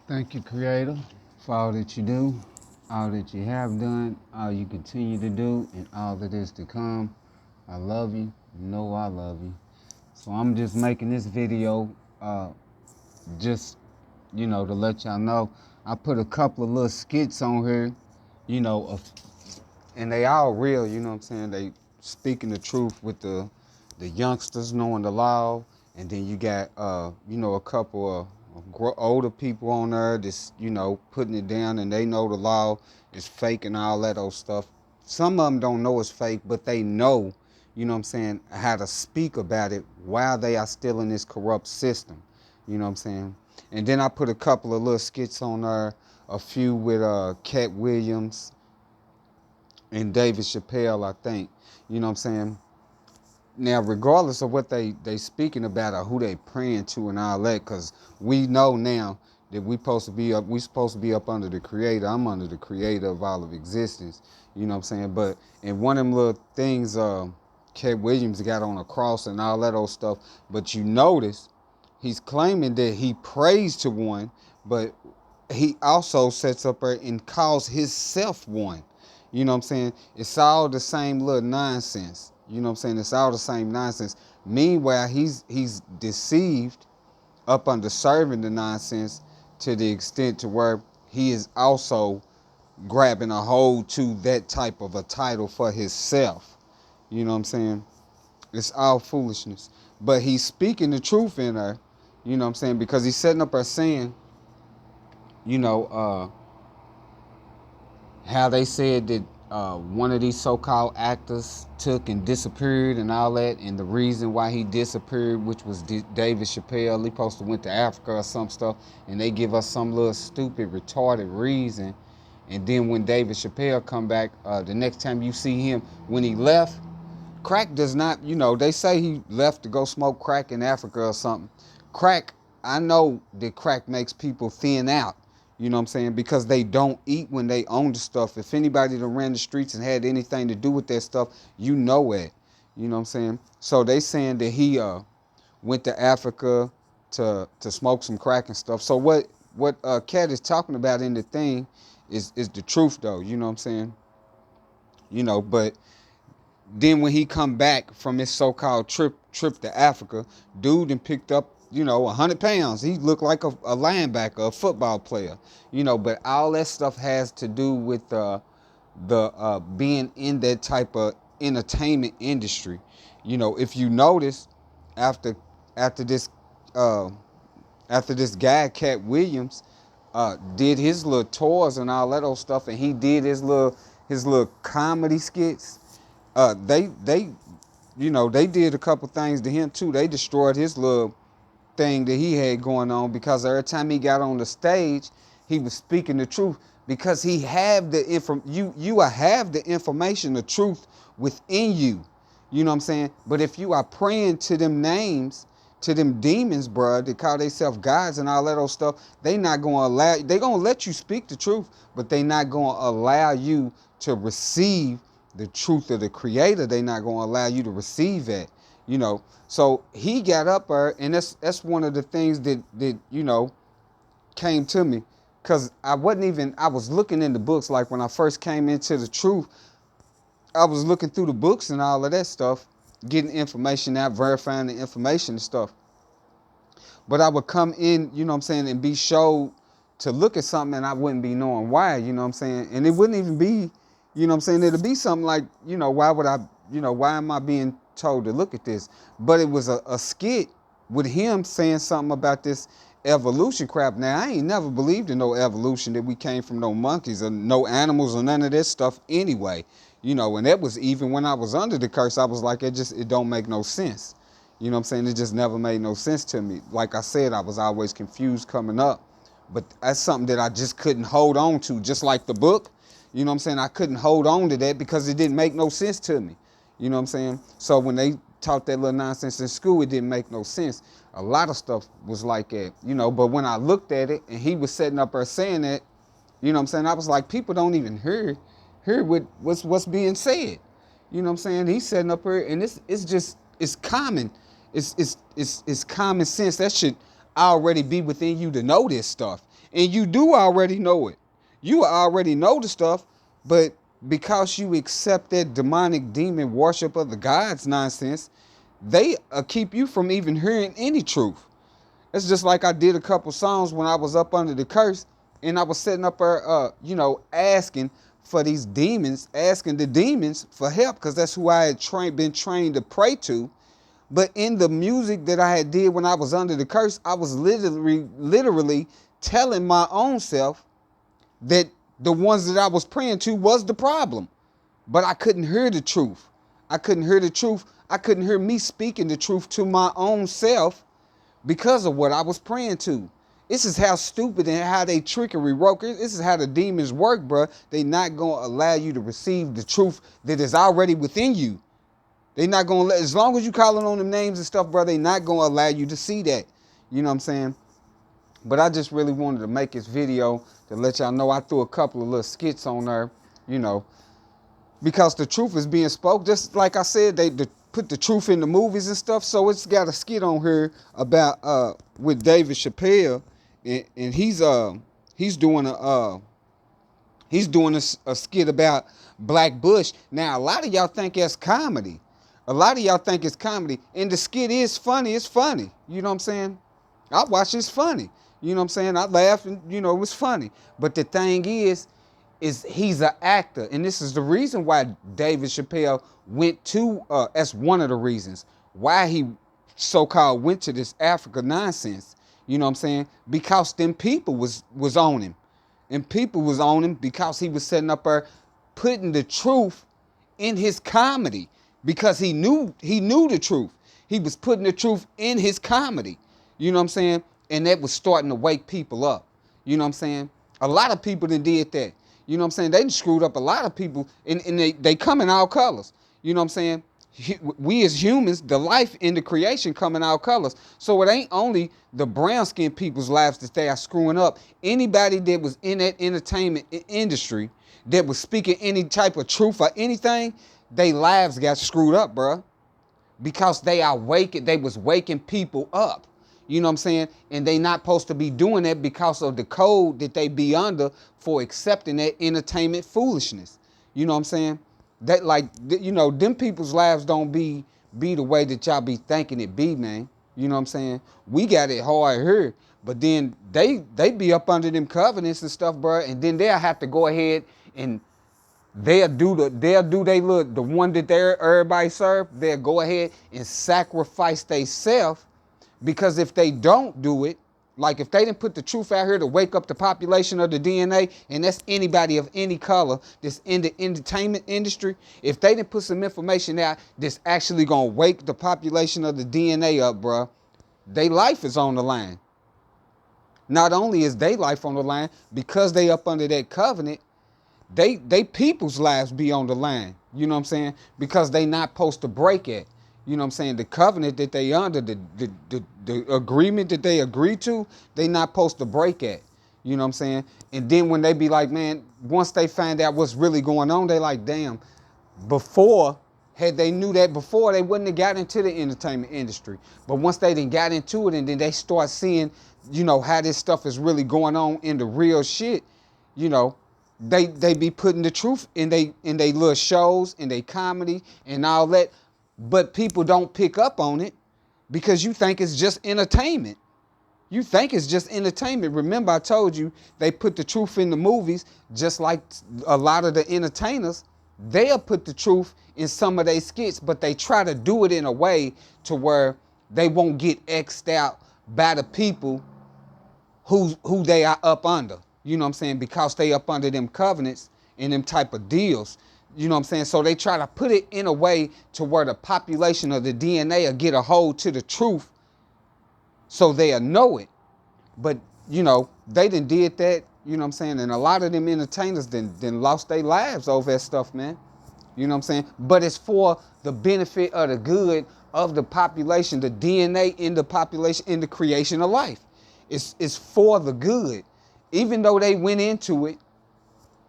Thank you, Creator, for all that you do, all that you have done, all you continue to do, and all that is to come. I love you. You know I love you. So I'm just making this video just, to let y'all know. I put a couple of little skits on here, you know, of, and they all real, you know what I'm saying? They speaking the truth with the youngsters knowing the law, and then you got a couple of older people on there that's putting it down, and they know the law is fake and all that old stuff. Some of them don't know it's fake, but they know, you know what I'm saying, how to speak about it while they are still in this corrupt system. You know what I'm saying? And then I put a couple of little skits on there, a few with Cat Williams and David Chappelle, I think. You know what I'm saying? Now, regardless of what they speaking about or who they praying to and all that, because we know now that we supposed to be up under the Creator. I'm under the Creator of all of existence. You know what I'm saying? But in one of them little things, Cat Williams got on a cross and all that old stuff. But you notice he's claiming that he prays to one, but he also sets up there and calls himself one. You know what I'm saying? It's all the same little nonsense. You know what I'm saying? It's all the same nonsense. Meanwhile, he's deceived up under serving the nonsense to the extent to where he is also grabbing a hold to that type of a title for himself. You know what I'm saying? It's all foolishness. But he's speaking the truth in there, you know what I'm saying? Because he's setting up there saying, you know, how they said that one of these so-called actors took and disappeared and all that, and the reason why he disappeared, which was David Chappelle, he supposed to went to Africa or some stuff, and they give us some little stupid, retarded reason. And then when David Chappelle come back, the next time you see him, when he left, crack does not, they say he left to go smoke crack in Africa or something. Crack, I know that crack makes people thin out, you know what I'm saying? Because they don't eat when they own the stuff. If anybody that ran the streets and had anything to do with that stuff, you know it. You know what I'm saying? So they saying that he went to Africa to smoke some crack and stuff. So what Cat is talking about in the thing is the truth though, you know what I'm saying? But then when he come back from his so-called trip to Africa, dude and picked up 100 pounds. He looked like a linebacker, a football player. But all that stuff has to do with the being in that type of entertainment industry. If you notice, after after this uh, after this guy Cat Williams did his little tours and all that old stuff, and he did his little comedy skits. They did a couple things to him too. They destroyed his little thing that he had going on, because every time he got on the stage, he was speaking the truth, because he have the you have the information, the truth within you. You know what I'm saying? But if you are praying to them names, to them demons, bruh, they call themselves gods and all that old stuff, they not gonna allow. They gonna let you speak the truth, but they not gonna allow you to receive the truth of the Creator. They not gonna allow you to receive that. So he got up there, and that's one of the things that came to me, because I was looking in the books, like when I first came into the truth. I was looking through the books and all of that stuff, getting information out, verifying the information and stuff. But I would come in, you know what I'm saying, and be showed to look at something, and I wouldn't be knowing why, you know what I'm saying? And it wouldn't even be, you know what I'm saying, it'd be something like, why would I, why am I being told to look at this? But it was a skit with him saying something about this evolution crap. Now, I ain't never believed in no evolution, that we came from no monkeys or no animals or none of this stuff anyway. And that was even when I was under the curse. I was like, it don't make no sense. You know what I'm saying? It just never made no sense to me. Like I said, I was always confused coming up. But that's something that I just couldn't hold on to, just like the book. You know what I'm saying? I couldn't hold on to that because it didn't make no sense to me. You know what I'm saying? So when they taught that little nonsense in school, it didn't make no sense. A lot of stuff was like that, but when I looked at it and he was setting up there saying that, you know what I'm saying? I was like, people don't even hear what's being said. You know what I'm saying? He's setting up here, and it's common. It's common sense. That should already be within you to know this stuff. And you do already know it. You already know the stuff, but because you accept that demonic demon worship of the gods nonsense, they keep you from even hearing any truth. It's just like I did a couple songs when I was up under the curse, and I was sitting up there, asking for these demons, asking the demons for help, because that's who I had been trained to pray to. But in the music that I had did when I was under the curse, I was literally telling my own self that the ones that I was praying to was the problem. But I couldn't hear the truth. I couldn't hear the truth. I couldn't hear me speaking the truth to my own self because of what I was praying to. This is how stupid and how they trickery work. This is how the demons work, bro. They not going to allow you to receive the truth that is already within you. They not going to let, as long as you calling on them names and stuff, bro, they not going to allow you to see that. You know what I'm saying? But I just really wanted to make this video to let y'all know I threw a couple of little skits on there, because the truth is being spoke. Just like I said, they put the truth in the movies and stuff. So it's got a skit on here about with David Chappelle, and he's doing a skit about Black Bush. Now a lot of y'all think that's comedy. A lot of y'all think it's comedy, and the skit is funny. It's funny. You know what I'm saying? I watch it's funny. You know what I'm saying? I laughed and, it was funny. But the thing is he's an actor. And this is the reason why David Chappelle went to, that's one of the reasons why he so-called went to this Africa nonsense. You know what I'm saying? Because them people was on him. And people was on him because he was setting up there putting the truth in his comedy. Because he knew the truth. He was putting the truth in his comedy. You know what I'm saying? And that was starting to wake people up. You know what I'm saying? A lot of people that did that. You know what I'm saying? They screwed up a lot of people, and they come in all colors. You know what I'm saying? We as humans, the life in the creation come in all colors. So it ain't only the brown-skinned people's lives that they are screwing up. Anybody that was in that entertainment industry that was speaking any type of truth or anything, their lives got screwed up, bro. Because they was waking people up. You know what I'm saying? And they not supposed to be doing that because of the code that they be under for accepting that entertainment foolishness. You know what I'm saying? That them people's lives don't be the way that y'all be thinking it be, man. You know what I'm saying? We got it hard here, but then they be up under them covenants and stuff, bro. And then they'll have to go ahead and the one that everybody serve. They'll go ahead and sacrifice themselves. Because if they don't do it, like if they didn't put the truth out here to wake up the population of the DNA, and that's anybody of any color that's in the entertainment industry, if they didn't put some information out that's actually going to wake the population of the DNA up, bruh, their life is on the line. Not only is their life on the line, because they up under that covenant, they people's lives be on the line. You know what I'm saying? Because they not supposed to break it. You know what I'm saying? The covenant that they under, the agreement that they agree to, they not supposed to break it. You know what I'm saying? And then when they be like, man, once they find out what's really going on, they like, damn, had they knew that before, they wouldn't have got into the entertainment industry. But once they done got into it and then they start seeing, how this stuff is really going on in the real shit, they be putting the truth in they little shows, in they comedy and all that. But people don't pick up on it because you think it's just entertainment. You think it's just entertainment. Remember, I told you they put the truth in the movies, just like a lot of the entertainers. They'll put the truth in some of their skits, but they try to do it in a way to where they won't get X'd out by the people who they are up under. You know what I'm saying? Because they up under them covenants and them type of deals. You know what I'm saying? So they try to put it in a way to where the population of the DNA will get a hold to the truth so they'll know it. But, they done did that, you know what I'm saying? And a lot of them entertainers then lost their lives over that stuff, man. You know what I'm saying? But it's for the benefit of the good of the population, the DNA in the population, in the creation of life. It's for the good. Even though they went into it,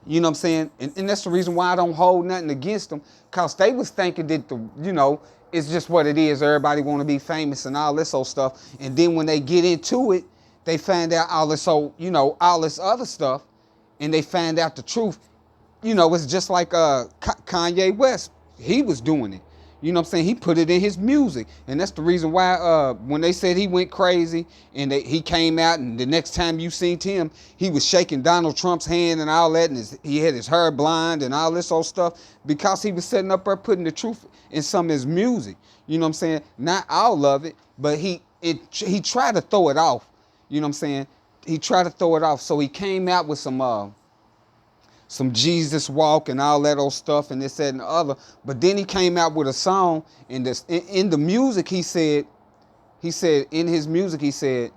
you know what I'm saying? And that's the reason why I don't hold nothing against them. Because they was thinking that, it's just what it is. Everybody want to be famous and all this old stuff. And then when they get into it, they find out all this old, all this other stuff, and they find out the truth. It's just like Kanye West. He was doing it. You know what I'm saying? He put it in his music. And that's the reason why when they said he went crazy and he came out and the next time you seen him, he was shaking Donald Trump's hand and all that, and he had his hair blind and all this old stuff, because he was sitting up there putting the truth in some of his music. You know what I'm saying? Not all of it, but he tried to throw it off. You know what I'm saying? He tried to throw it off. So he came out with some Jesus walk and all that old stuff and this, that, and the other. But then he came out with a song, and in the music he said, in his music he said,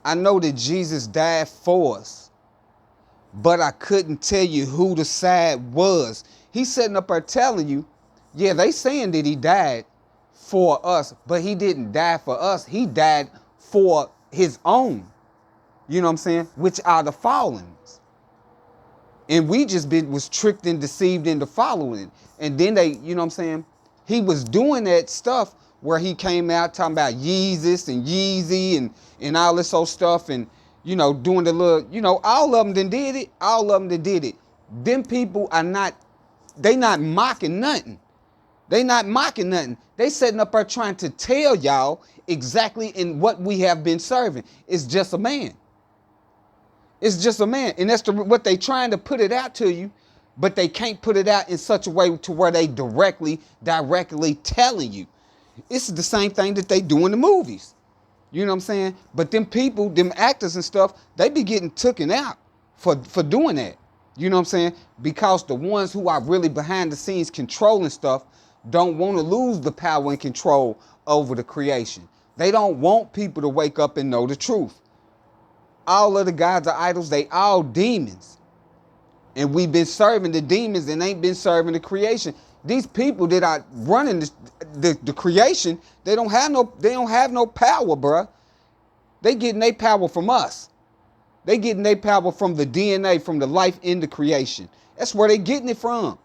I know that Jesus died for us, but I couldn't tell you who the side was. He's sitting up there telling you, yeah, they saying that he died for us, but he didn't die for us. He died for his own, you know what I'm saying, which are the fallen. And we just was tricked and deceived into following it. And then they, you know what I'm saying, he was doing that stuff where he came out talking about Yeezus and Yeezy and all this old stuff, and, doing the little, all of them done did it. All of them done did it. Them people are not, they not mocking nothing. They not mocking nothing. They sitting up there trying to tell y'all exactly in what we have been serving. It's just a man. It's just a man. And that's what they trying to put it out to you, but they can't put it out in such a way to where they directly telling you. It's the same thing that they do in the movies. You know what I'm saying? But them people, them actors and stuff, they be getting taken out for doing that. You know what I'm saying? Because the ones who are really behind the scenes controlling stuff don't want to lose the power and control over the creation. They don't want people to wake up and know the truth. All of the gods or idols, they all demons. And we've been serving the demons and ain't been serving the creation. These people that are running the creation, they don't have no power, bruh. They getting their power from us. They getting their power from the DNA, from the life in the creation. That's where they getting it from.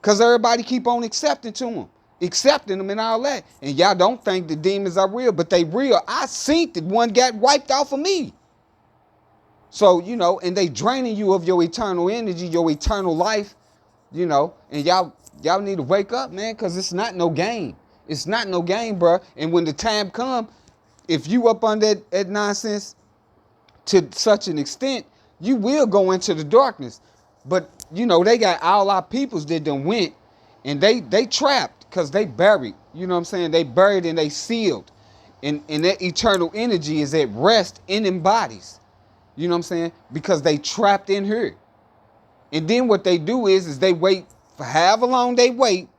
Because everybody keep on accepting them and all that. And y'all don't think the demons are real, but they real. I seen that one got wiped off of me. So, and they draining you of your eternal energy, your eternal life, and y'all need to wake up, man, because it's not no game. It's not no game, bro. And when the time come, if you up on that nonsense to such an extent, you will go into the darkness. But, they got all our peoples that done went, and they trapped because they buried. You know what I'm saying? They buried and they sealed. And that eternal energy is at rest in them bodies. You know what I'm saying? Because they trapped in here. And then what they do is they wait for however long they wait,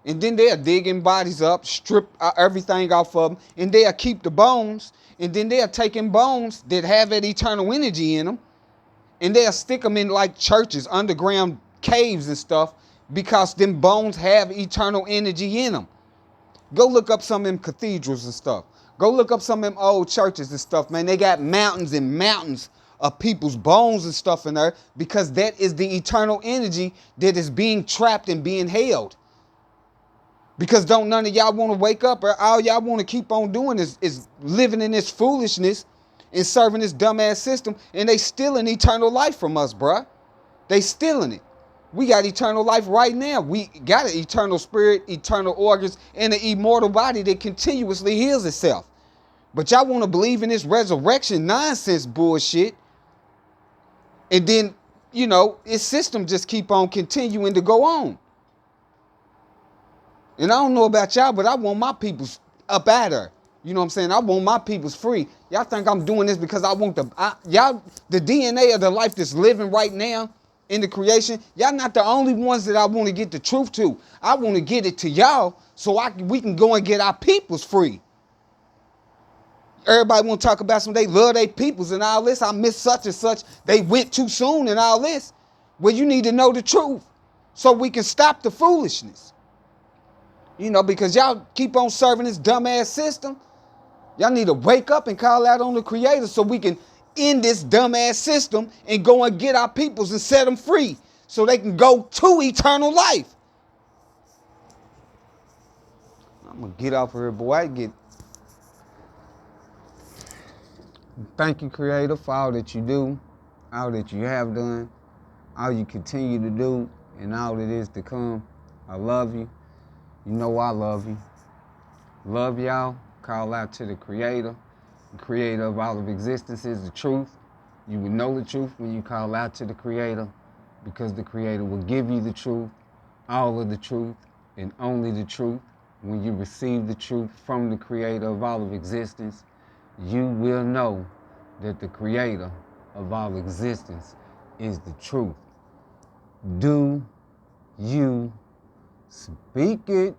and then they're digging bodies up, strip everything off of them, and they'll keep the bones, and then they're taking bones that have that eternal energy in them, and they'll stick them in like churches, underground caves and stuff, because them bones have eternal energy in them. Go look up some of them cathedrals and stuff. Go look up some of them old churches and stuff, man. They got mountains and mountains of people's bones and stuff in there, because that is the eternal energy that is being trapped and being held. Because don't none of y'all want to wake up, or all y'all want to keep on doing is living in this foolishness and serving this dumbass system, and they stealing eternal life from us, bruh. They stealing it. We got eternal life right now. We got an eternal spirit, eternal organs, and an immortal body that continuously heals itself. But y'all want to believe in this resurrection nonsense bullshit. And then, its system just keep on continuing to go on. And I don't know about y'all, but I want my peoples up out there. You know what I'm saying? I want my peoples free. Y'all think I'm doing this because I want the DNA of the life that's living right now in the creation. Y'all not the only ones that I want to get the truth to. I want to get it to y'all so we can go and get our peoples free. Everybody want to talk about they love their peoples and all this. I miss such and such. They went too soon and all this. Well, you need to know the truth so we can stop the foolishness. Because y'all keep on serving this dumbass system. Y'all need to wake up and call out on the Creator so we can end this dumbass system and go and get our peoples and set them free so they can go to eternal life. I'm gonna get off of here, boy. Thank you, Creator, for all that you do, all that you have done, all you continue to do, and all that is to come. I love you. You know I love you. Love y'all. Call out to the Creator. The Creator of all of existence is the truth. You will know the truth when you call out to the Creator, because the Creator will give you the truth, all of the truth, and only the truth. When you receive the truth from the Creator of all of existence, you will know that the Creator of all existence is the truth. Do you speak it?